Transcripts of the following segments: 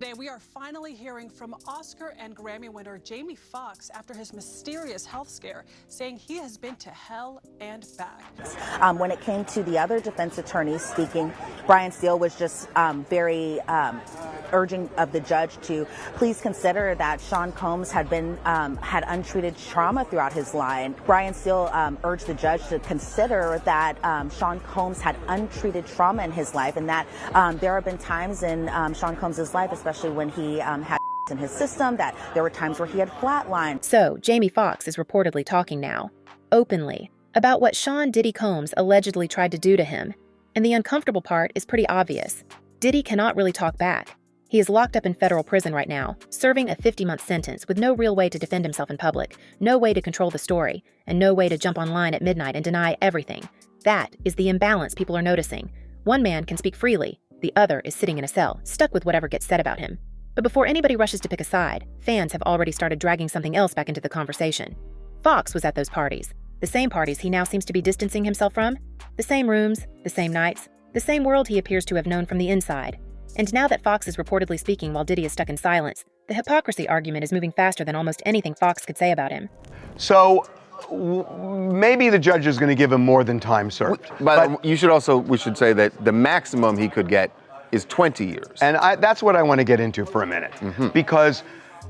Today, we are finally hearing from Oscar and Grammy winner Jamie Foxx after his mysterious health scare, saying he has been to hell and back. When it came to the other defense attorneys speaking, Brian Steele was just very urging of the judge to please consider that Sean Combs had untreated trauma throughout his life. Brian Steele urged the judge to consider that Sean Combs had untreated trauma in his life, and that there have been times in Sean Combs' life, especially when he had in his system, that there were times where he had flatlined. So, Jamie Foxx is reportedly talking now, openly, about what Sean Diddy Combs allegedly tried to do to him. And the uncomfortable part is pretty obvious. Diddy cannot really talk back. He is locked up in federal prison right now, serving a 50-month sentence with no real way to defend himself in public, no way to control the story, and no way to jump online at midnight and deny everything. That is the imbalance people are noticing. One man can speak freely, the other is sitting in a cell, stuck with whatever gets said about him. But before anybody rushes to pick a side, fans have already started dragging something else back into the conversation. Foxx was at those parties, the same parties he now seems to be distancing himself from, the same rooms, the same nights, the same world he appears to have known from the inside. And now that Foxx is reportedly speaking while Diddy is stuck in silence, the hypocrisy argument is moving faster than almost anything Foxx could say about him. So maybe the judge is going to give him more than time served. But we should say that the maximum he could get is 20 years. And that's what I want to get into for a minute. Because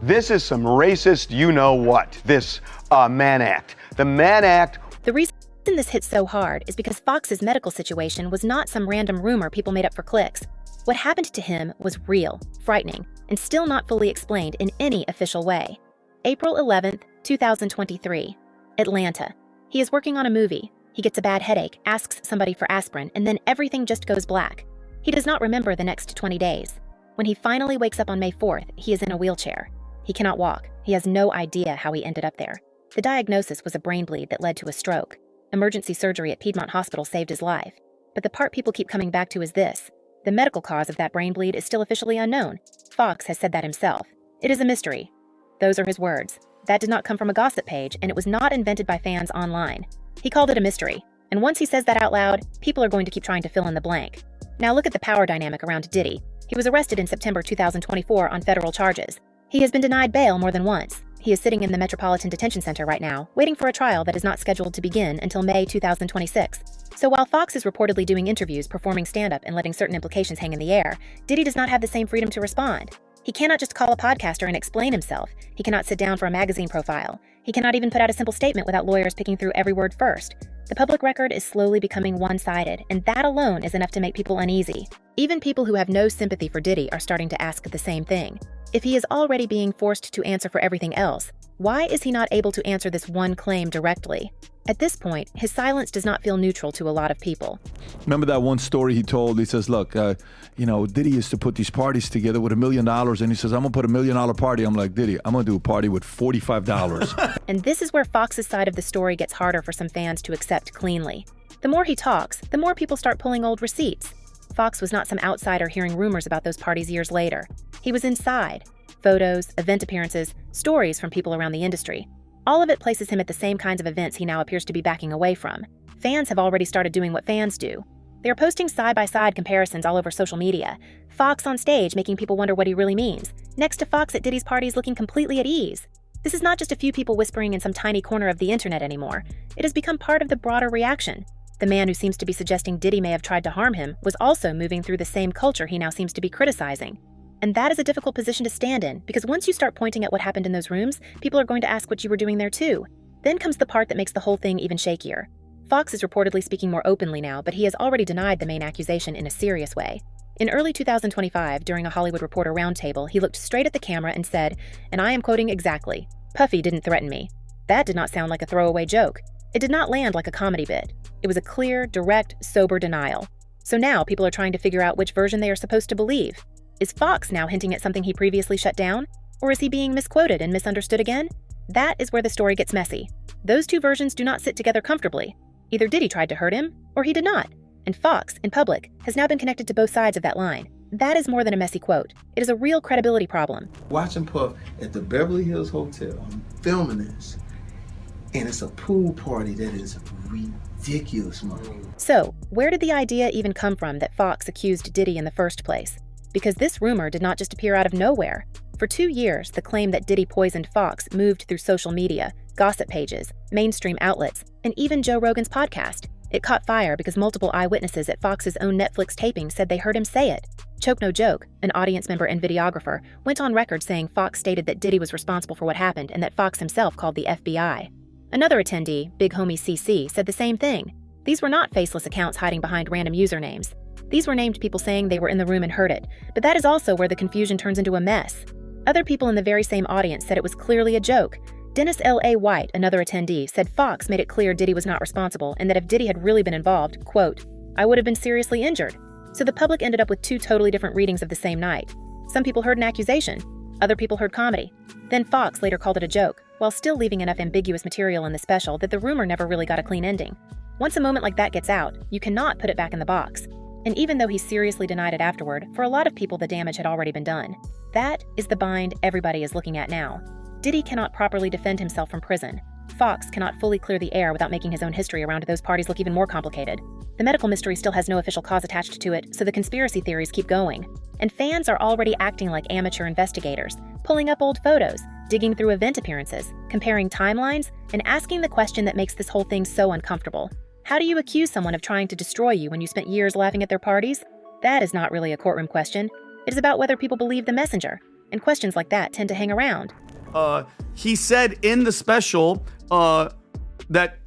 this is some racist you-know-what, this Mann Act. The Mann Act. The reason this hit so hard is because Foxx's medical situation was not some random rumor people made up for clicks. What happened to him was real, frightening, and still not fully explained in any official way. April 11th, 2023. Atlanta. He is working on a movie. He gets a bad headache, asks somebody for aspirin, and then everything just goes black. He does not remember the next 20 days. When he finally wakes up on May 4th, he is in a wheelchair. He cannot walk. He has no idea how he ended up there. The diagnosis was a brain bleed that led to a stroke. Emergency surgery at Piedmont Hospital saved his life. But the part people keep coming back to is this. The medical cause of that brain bleed is still officially unknown. Foxx has said that himself. It is a mystery. Those are his words. That did not come from a gossip page, and it was not invented by fans online. He called it a mystery. And once he says that out loud, people are going to keep trying to fill in the blank. Now look at the power dynamic around Diddy. He was arrested in September 2024 on federal charges. He has been denied bail more than once. He is sitting in the Metropolitan Detention Center right now, waiting for a trial that is not scheduled to begin until May 2026. So while Foxx is reportedly doing interviews, performing stand-up, and letting certain implications hang in the air, Diddy does not have the same freedom to respond. He cannot just call a podcaster and explain himself. He cannot sit down for a magazine profile. He cannot even put out a simple statement without lawyers picking through every word first. The public record is slowly becoming one-sided, and that alone is enough to make people uneasy. Even people who have no sympathy for Diddy are starting to ask the same thing. If he is already being forced to answer for everything else, why is he not able to answer this one claim directly? At this point, his silence does not feel neutral to a lot of people. Remember that one story he told? He says, look, Diddy used to put these parties together with $1 million, and he says, I'm going to put $1 million party. I'm like, Diddy, I'm going to do a party with $45. And this is where Foxx's side of the story gets harder for some fans to accept cleanly. The more he talks, the more people start pulling old receipts. Foxx was not some outsider hearing rumors about those parties years later. He was inside. Photos, event appearances, stories from people around the industry. All of it places him at the same kinds of events he now appears to be backing away from. Fans have already started doing what fans do. They are posting side-by-side comparisons all over social media. Foxx on stage making people wonder what he really means, next to Foxx at Diddy's parties looking completely at ease. This is not just a few people whispering in some tiny corner of the internet anymore. It has become part of the broader reaction. The man who seems to be suggesting Diddy may have tried to harm him was also moving through the same culture he now seems to be criticizing. And that is a difficult position to stand in, because once you start pointing at what happened in those rooms, people are going to ask what you were doing there too. Then comes the part that makes the whole thing even shakier. Foxx is reportedly speaking more openly now, but he has already denied the main accusation in a serious way. In early 2025, during a Hollywood Reporter roundtable, he looked straight at the camera and said, and I am quoting exactly, "Puffy didn't threaten me." That did not sound like a throwaway joke. It did not land like a comedy bit. It was a clear, direct, sober denial. So now people are trying to figure out which version they are supposed to believe. Is Foxx now hinting at something he previously shut down? Or is he being misquoted and misunderstood again? That is where the story gets messy. Those two versions do not sit together comfortably. Either Diddy tried to hurt him, or he did not. And Foxx, in public, has now been connected to both sides of that line. That is more than a messy quote. It is a real credibility problem. Watching Puff at the Beverly Hills Hotel, I'm filming this, and it's a pool party that is ridiculous, man. So, where did the idea even come from that Foxx accused Diddy in the first place? because this rumor did not just appear out of nowhere. For 2 years, the claim that Diddy poisoned Fox moved through social media, gossip pages, mainstream outlets, and even Joe Rogan's podcast. It caught fire because multiple eyewitnesses at Fox's own Netflix taping said they heard him say it. Choke No Joke, an audience member and videographer, went on record saying Fox stated that Diddy was responsible for what happened and that Fox himself called the FBI. Another attendee, Big Homie CC, said the same thing. These were not faceless accounts hiding behind random usernames. These were named people saying they were in the room and heard it, but that is also where the confusion turns into a mess. Other people in the very same audience said it was clearly a joke. Dennis L.A. White, another attendee, said Fox made it clear Diddy was not responsible and that if Diddy had really been involved, quote, I would have been seriously injured. So the public ended up with 2 totally different readings of the same night. Some people heard an accusation, other people heard comedy. Then Fox later called it a joke, while still leaving enough ambiguous material in the special that the rumor never really got a clean ending. Once a moment like that gets out, you cannot put it back in the box. And even though he seriously denied it afterward, for a lot of people the damage had already been done. That is the bind everybody is looking at now. Diddy cannot properly defend himself from prison. Fox cannot fully clear the air without making his own history around those parties look even more complicated. The medical mystery still has no official cause attached to it, so the conspiracy theories keep going. And fans are already acting like amateur investigators, pulling up old photos, digging through event appearances, comparing timelines, and asking the question that makes this whole thing so uncomfortable. How do you accuse someone of trying to destroy you when you spent years laughing at their parties? That is not really a courtroom question. It is about whether people believe the messenger, and questions like that tend to hang around. He said in the special that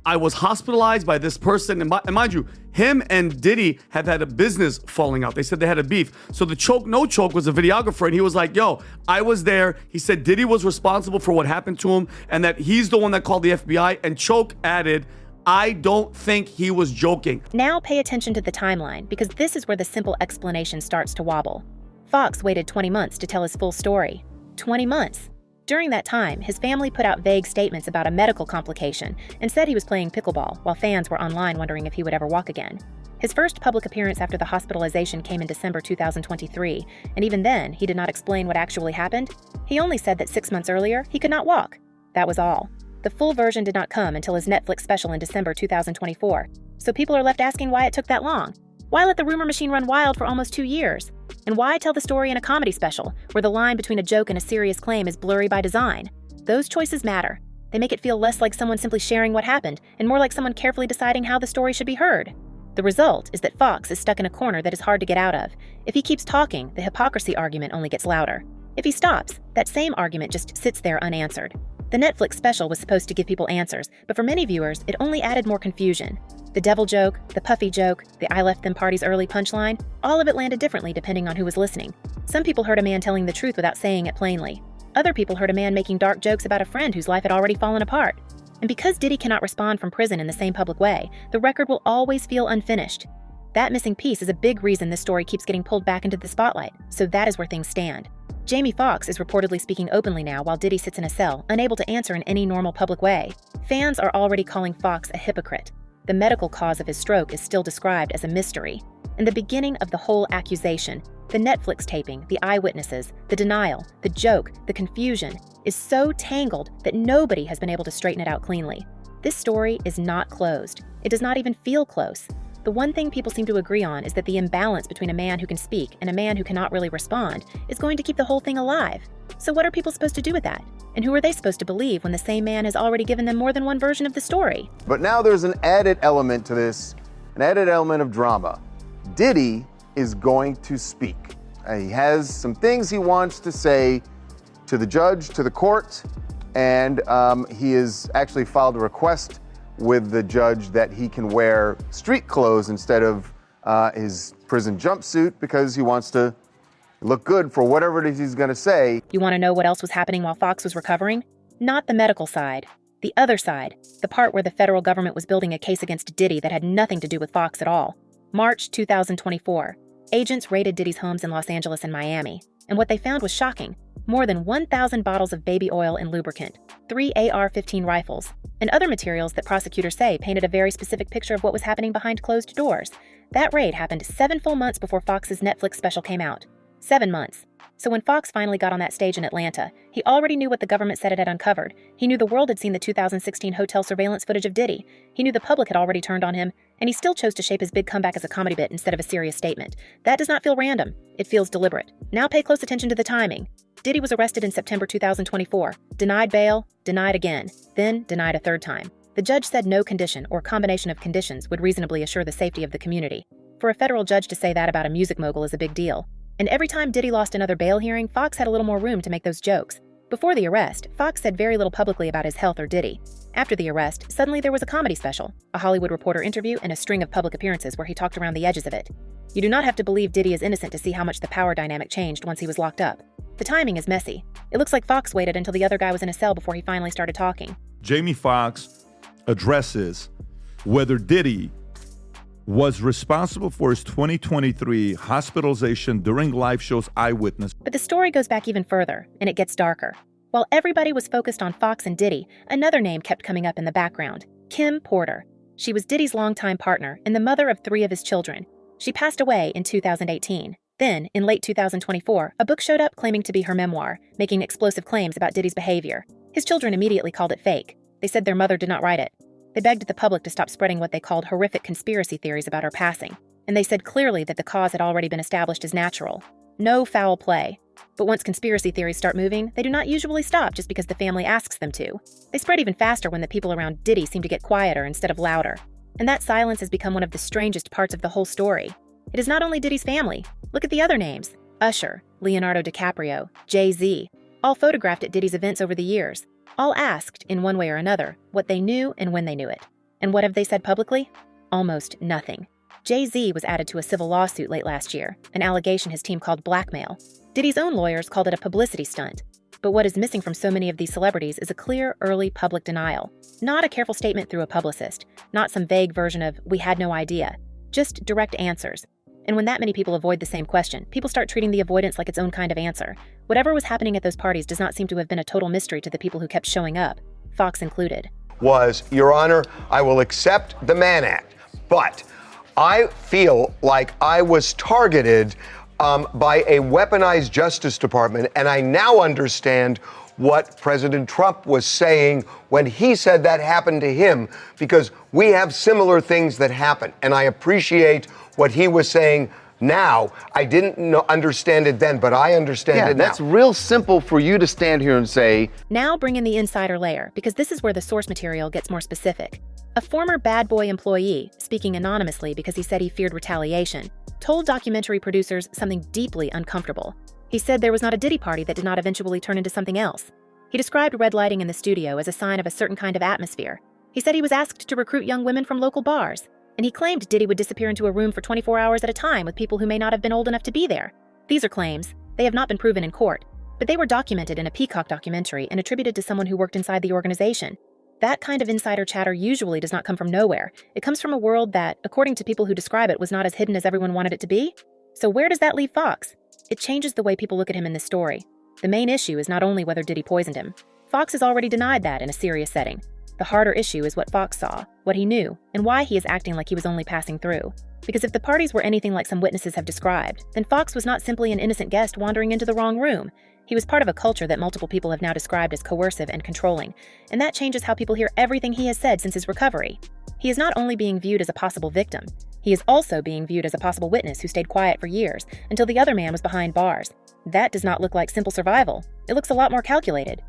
I was hospitalized by this person, and mind you, him and Diddy have had a business falling out. They said they had a beef. So the Choke No Choke was a videographer, and he was like, yo, I was there. He said Diddy was responsible for what happened to him, and that he's the one that called the FBI. And Choke added, I don't think he was joking. Now pay attention to the timeline, because this is where the simple explanation starts to wobble. Fox waited 20 months to tell his full story. 20 months. During that time, his family put out vague statements about a medical complication and said he was playing pickleball, while fans were online wondering if he would ever walk again. His first public appearance after the hospitalization came in December 2023, and even then, he did not explain what actually happened. He only said that 6 months earlier, he could not walk. That was all. The full version did not come until his Netflix special in December 2024, so people are left asking why it took that long. Why let the rumor machine run wild for almost 2 years? And why tell the story in a comedy special, where the line between a joke and a serious claim is blurry by design? Those choices matter. They make it feel less like someone simply sharing what happened, and more like someone carefully deciding how the story should be heard. The result is that Fox is stuck in a corner that is hard to get out of. If he keeps talking, the hypocrisy argument only gets louder. If he stops, that same argument just sits there unanswered. The Netflix special was supposed to give people answers, but for many viewers, it only added more confusion. The devil joke, the puffy joke, the I left them parties early punchline, all of it landed differently depending on who was listening. Some people heard a man telling the truth without saying it plainly. Other people heard a man making dark jokes about a friend whose life had already fallen apart. And because Diddy cannot respond from prison in the same public way, the record will always feel unfinished. That missing piece is a big reason this story keeps getting pulled back into the spotlight, so that is where things stand. Jamie Foxx is reportedly speaking openly now while Diddy sits in a cell, unable to answer in any normal public way. Fans are already calling Fox a hypocrite. The medical cause of his stroke is still described as a mystery. And the beginning of the whole accusation, the Netflix taping, the eyewitnesses, the denial, the joke, the confusion, is so tangled that nobody has been able to straighten it out cleanly. This story is not closed. It does not even feel close. The one thing people seem to agree on is that the imbalance between a man who can speak and a man who cannot really respond is going to keep the whole thing alive. So what are people supposed to do with that? And who are they supposed to believe when the same man has already given them more than one version of the story? But now there's an added element to this, an added element of drama. Diddy is going to speak. He has some things he wants to say to the judge, to the court, and he has actually filed a request with the judge that he can wear street clothes instead of his prison jumpsuit because he wants to look good for whatever it is he's going to say. You want to know what else was happening while Fox was recovering? Not the medical side. The other side, the part where the federal government was building a case against Diddy that had nothing to do with Fox at all. March 2024. Agents raided Diddy's homes in Los Angeles and Miami, and what they found was shocking. More than 1,000 bottles of baby oil and lubricant, 3 AR-15 rifles, and other materials that prosecutors say painted a very specific picture of what was happening behind closed doors. That raid happened 7 full months before Fox's Netflix special came out. 7 months. So when Fox finally got on that stage in Atlanta, he already knew what the government said it had uncovered. He knew the world had seen the 2016 hotel surveillance footage of Diddy. He knew the public had already turned on him, and he still chose to shape his big comeback as a comedy bit instead of a serious statement. That does not feel random. It feels deliberate. Now pay close attention to the timing. Diddy was arrested in September 2024, denied bail, denied again, then denied a third time. The judge said no condition or combination of conditions would reasonably assure the safety of the community. For a federal judge to say that about a music mogul is a big deal. And every time Diddy lost another bail hearing, Fox had a little more room to make those jokes. Before the arrest, Fox said very little publicly about his health or Diddy. After the arrest, suddenly there was a comedy special, a Hollywood Reporter interview, and a string of public appearances where he talked around the edges of it. You do not have to believe Diddy is innocent to see how much the power dynamic changed once he was locked up. The timing is messy. It looks like Fox waited until the other guy was in a cell before he finally started talking. Jamie Foxx addresses whether Diddy was responsible for his 2023 hospitalization during live show's eyewitness. But the story goes back even further, and it gets darker. While everybody was focused on Fox and Diddy, another name kept coming up in the background, Kim Porter. She was Diddy's longtime partner and the mother of 3 of his children. She passed away in 2018. Then, in late 2024, a book showed up claiming to be her memoir, making explosive claims about Diddy's behavior. His children immediately called it fake. They said their mother did not write it. They begged the public to stop spreading what they called horrific conspiracy theories about her passing. And they said clearly that the cause had already been established as natural. No foul play. But once conspiracy theories start moving, they do not usually stop just because the family asks them to. They spread even faster when the people around Diddy seem to get quieter instead of louder. And that silence has become one of the strangest parts of the whole story. It is not only Diddy's family. Look at the other names. Usher, Leonardo DiCaprio, Jay-Z, all photographed at Diddy's events over the years. All asked, in one way or another, what they knew and when they knew it. And what have they said publicly? Almost nothing. Jay-Z was added to a civil lawsuit late last year, an allegation his team called blackmail. Diddy's own lawyers called it a publicity stunt. But what is missing from so many of these celebrities is a clear, early public denial. Not a careful statement through a publicist. Not some vague version of, we had no idea. Just direct answers. And when that many people avoid the same question, people start treating the avoidance like its own kind of answer. Whatever was happening at those parties does not seem to have been a total mystery to the people who kept showing up, Fox included. Was, Your Honor, I will accept the Mann Act, but I feel like I was targeted by a weaponized Justice Department, and I now understand what President Trump was saying when he said that happened to him, because we have similar things that happen, and I appreciate what he was saying now. I didn't understand it then, but I understand it now. That's real simple for you to stand here and say. Now bring in the insider layer, because this is where the source material gets more specific. A former Bad Boy employee, speaking anonymously because he said he feared retaliation, told documentary producers something deeply uncomfortable. He said there was not a Diddy party that did not eventually turn into something else. He described red lighting in the studio as a sign of a certain kind of atmosphere. He said he was asked to recruit young women from local bars. And he claimed Diddy would disappear into a room for 24 hours at a time with people who may not have been old enough to be there. These are claims. They have not been proven in court, but they were documented in a Peacock documentary and attributed to someone who worked inside the organization. That kind of insider chatter usually does not come from nowhere. It comes from a world that, according to people who describe it, was not as hidden as everyone wanted it to be. So where does that leave Fox? It changes the way people look at him in this story. The main issue is not only whether Diddy poisoned him. Fox has already denied that in a serious setting. The harder issue is what Fox saw, what he knew, and why he is acting like he was only passing through. Because if the parties were anything like some witnesses have described, then Fox was not simply an innocent guest wandering into the wrong room. He was part of a culture that multiple people have now described as coercive and controlling, and that changes how people hear everything he has said since his recovery. He is not only being viewed as a possible victim, he is also being viewed as a possible witness who stayed quiet for years until the other man was behind bars. That does not look like simple survival. It looks a lot more calculated.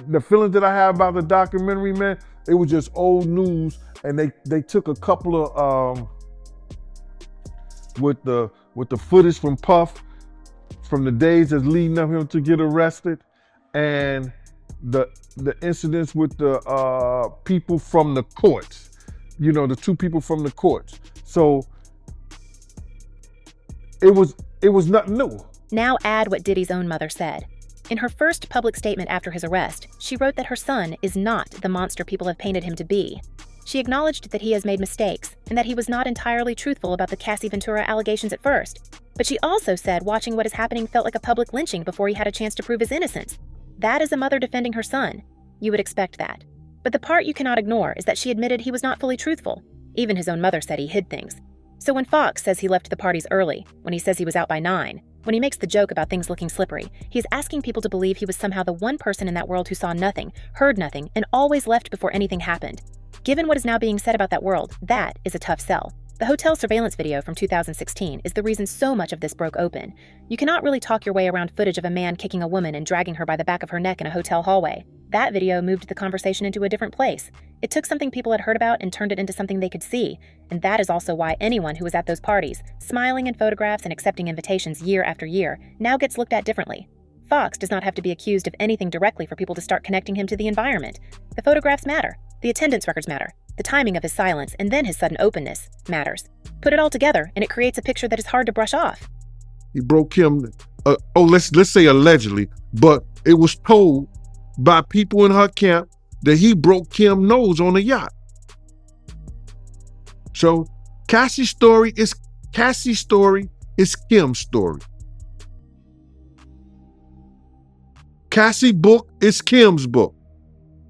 The feeling that I have about the documentary, man, it was just old news, and they took a couple of with the footage from Puff from the days that's leading up him to get arrested, and the incidents with the people from the courts, you know, the 2 people from the courts. So it was nothing new. Now add what Diddy's own mother said. In her first public statement after his arrest, she wrote that her son is not the monster people have painted him to be. She acknowledged that he has made mistakes and that he was not entirely truthful about the Cassie Ventura allegations at first. But she also said watching what is happening felt like a public lynching before he had a chance to prove his innocence. That is a mother defending her son. You would expect that. But the part you cannot ignore is that she admitted he was not fully truthful. Even his own mother said he hid things. So when Fox says he left the parties early, when he says he was out by 9, When he makes the joke about things looking slippery, he is asking people to believe he was somehow the one person in that world who saw nothing, heard nothing, and always left before anything happened. Given what is now being said about that world, that is a tough sell. The hotel surveillance video from 2016 is the reason so much of this broke open. You cannot really talk your way around footage of a man kicking a woman and dragging her by the back of her neck in a hotel hallway. That video moved the conversation into a different place. It took something people had heard about and turned it into something they could see. And that is also why anyone who was at those parties, smiling in photographs and accepting invitations year after year, now gets looked at differently. Fox does not have to be accused of anything directly for people to start connecting him to the environment. The photographs matter. The attendance records matter. The timing of his silence and then his sudden openness matters. Put it all together, and it creates a picture that is hard to brush off. He broke him, let's say allegedly, but it was told by people in her camp that he broke Kim's nose on a yacht. So Cassie's story is Kim's story. Cassie's book is Kim's book.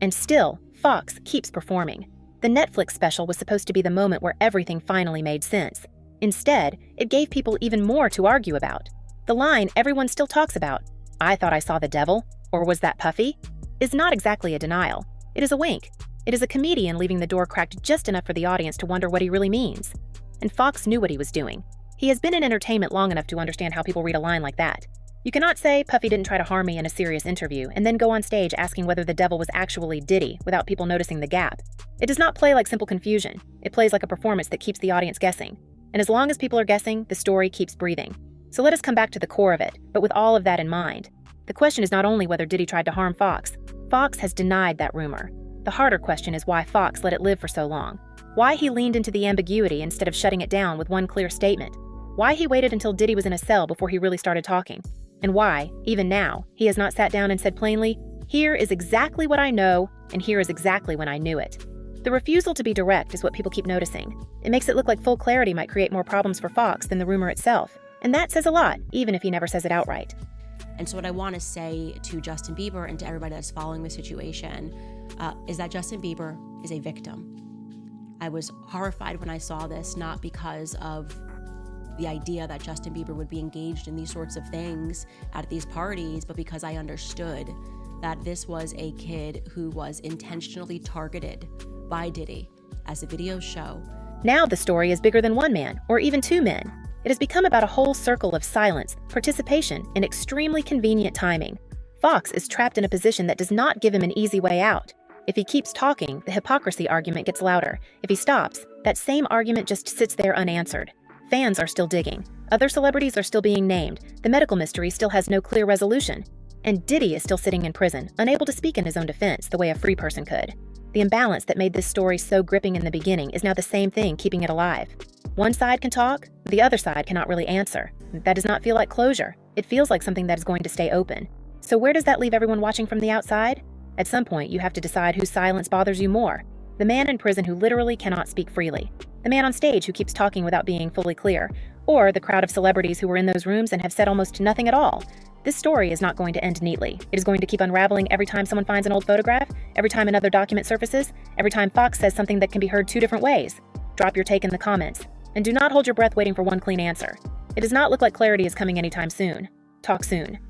And still, Fox keeps performing. The Netflix special was supposed to be the moment where everything finally made sense. Instead, it gave people even more to argue about. The line everyone still talks about, "I thought I saw the devil," or "Was that Puffy?" is not exactly a denial. It is a wink. It is a comedian leaving the door cracked just enough for the audience to wonder what he really means. And Fox knew what he was doing. He has been in entertainment long enough to understand how people read a line like that. You cannot say, "Puffy didn't try to harm me" in a serious interview, and then go on stage asking whether the devil was actually Diddy without people noticing the gap. It does not play like simple confusion. It plays like a performance that keeps the audience guessing. And as long as people are guessing, the story keeps breathing. So let us come back to the core of it, but with all of that in mind. The question is not only whether Diddy tried to harm Fox. Fox has denied that rumor. The harder question is why Fox let it live for so long. Why he leaned into the ambiguity instead of shutting it down with one clear statement. Why he waited until Diddy was in a cell before he really started talking. And why, even now, he has not sat down and said plainly, "Here is exactly what I know, and here is exactly when I knew it." The refusal to be direct is what people keep noticing. It makes it look like full clarity might create more problems for Fox than the rumor itself. And that says a lot, even if he never says it outright. And so what I want to say to Justin Bieber and to everybody that's following the situation is that Justin Bieber is a victim. I was horrified when I saw this, not because of the idea that Justin Bieber would be engaged in these sorts of things at these parties, but because I understood that this was a kid who was intentionally targeted by Diddy, as the videos show. Now the story is bigger than one man, or even two men. It has become about a whole circle of silence, participation, and extremely convenient timing. Fox is trapped in a position that does not give him an easy way out. If he keeps talking, the hypocrisy argument gets louder. If he stops, that same argument just sits there unanswered. Fans are still digging. Other celebrities are still being named. The medical mystery still has no clear resolution. And Diddy is still sitting in prison, unable to speak in his own defense the way a free person could. The imbalance that made this story so gripping in the beginning is now the same thing keeping it alive. One side can talk, the other side cannot really answer. That does not feel like closure. It feels like something that is going to stay open. So where does that leave everyone watching from the outside? At some point, you have to decide whose silence bothers you more. The man in prison who literally cannot speak freely. The man on stage who keeps talking without being fully clear. Or the crowd of celebrities who were in those rooms and have said almost nothing at all. This story is not going to end neatly. It is going to keep unraveling every time someone finds an old photograph, every time another document surfaces, every time Fox says something that can be heard two different ways. Drop your take in the comments. And do not hold your breath waiting for one clean answer. It does not look like clarity is coming anytime soon. Talk soon.